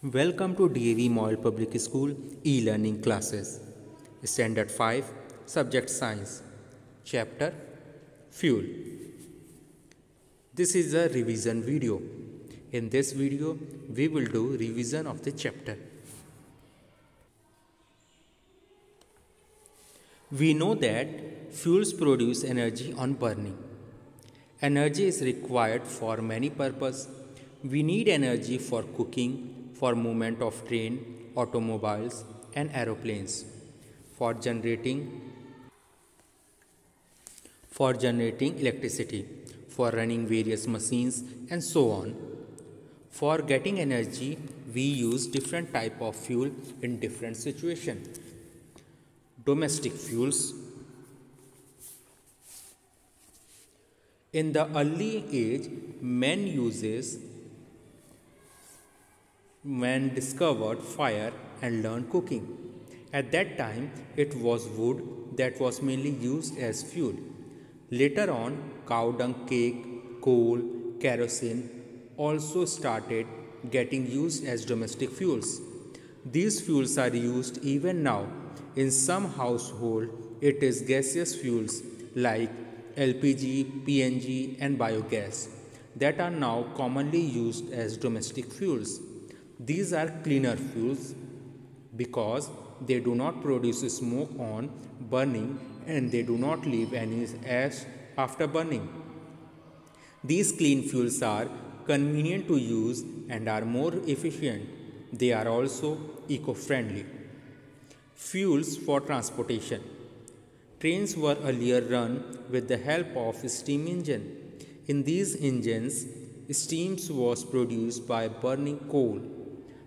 Welcome to DAV Model Public School e-learning classes. Standard 5, Subject Science, Chapter Fuel. This is a revision video. In this video, we will do revision of the chapter. We know that fuels produce energy on burning. Energy is required for many purposes. We need energy for cooking, for movement of train, automobiles and aeroplanes, for generating electricity, for running various machines and so on. For getting energy, we use different type of fuel in different situations. Domestic fuels. In the early age, men discovered fire and learned cooking. At that time, it was wood that was mainly used as fuel. Later on, cow dung cake, coal, kerosene also started getting used as domestic fuels. These fuels are used even now. In some households, it is gaseous fuels like LPG, PNG, and biogas that are now commonly used as domestic fuels. These are cleaner fuels because they do not produce smoke on burning and they do not leave any ash after burning. These clean fuels are convenient to use and are more efficient. They are also eco-friendly. Fuels for transportation. Trains were earlier run with the help of steam engine. In these engines, steam was produced by burning coal.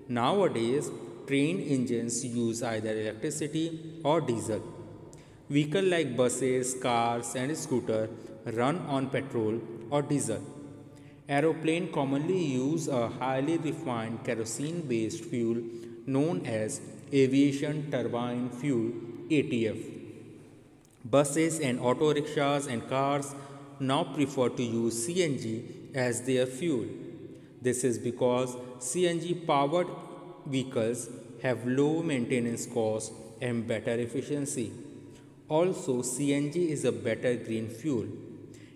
Nowadays, train engines use either electricity or diesel. Vehicles like buses, cars, and scooters run on petrol or diesel. Aeroplanes commonly use a highly refined kerosene-based fuel known as aviation turbine fuel (ATF). Buses and auto rickshaws and cars now prefer to use CNG as their fuel. This is because CNG powered vehicles have low maintenance costs and better efficiency. Also, CNG is a better green fuel.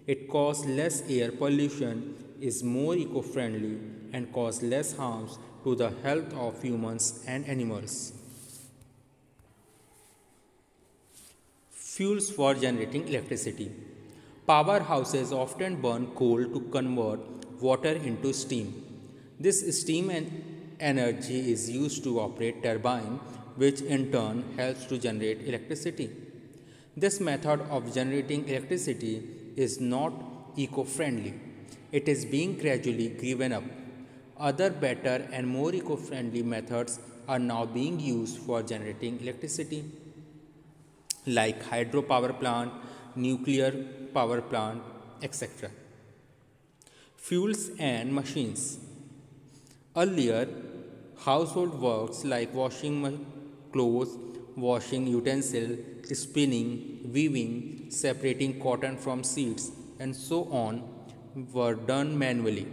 It causes less air pollution, is more eco-friendly, and causes less harms to the health of humans and animals. Fuels for generating electricity. Powerhouses often burn coal to convert water into steam. This steam and energy is used to operate turbine, which in turn helps to generate electricity. This method of generating electricity is not eco-friendly. It is being gradually given up. Other better and more eco-friendly methods are now being used for generating electricity, like hydropower plant, nuclear power plant, etc. Fuels and machines. Earlier, household works like washing clothes, washing utensils, spinning, weaving, separating cotton from seeds, and so on were done manually.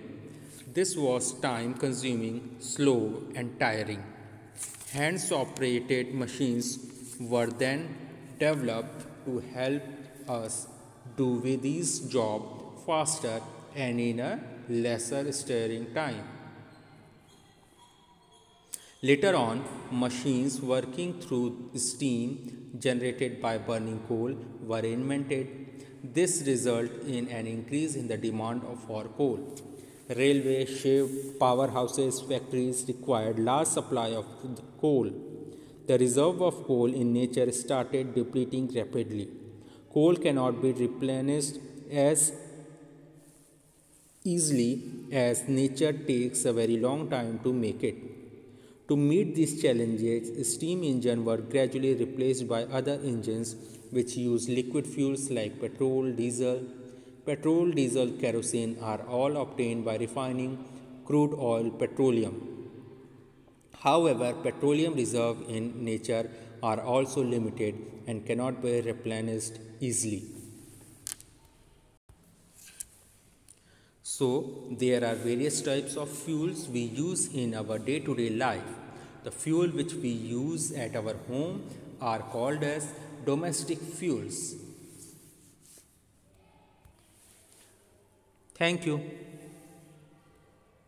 This was time consuming, slow, and tiring. Hands operated machines were then developed to help us do these jobs faster and in a lesser stirring time. Later on, machines working through steam generated by burning coal were invented. This resulted in an increase in the demand for coal. Railway, ship, powerhouses, factories required large supply of coal. The reserve of coal in nature started depleting rapidly. Coal cannot be replenished as easily as nature takes a very long time to make it. To meet these challenges, steam engines were gradually replaced by other engines which use liquid fuels like petrol, diesel. Petrol, diesel, kerosene are all obtained by refining crude oil, petroleum. However, petroleum reserves in nature are also limited and cannot be replenished easily. So, there are various types of fuels we use in our day to day life. The fuel which we use at our home are called as domestic fuels. Thank you.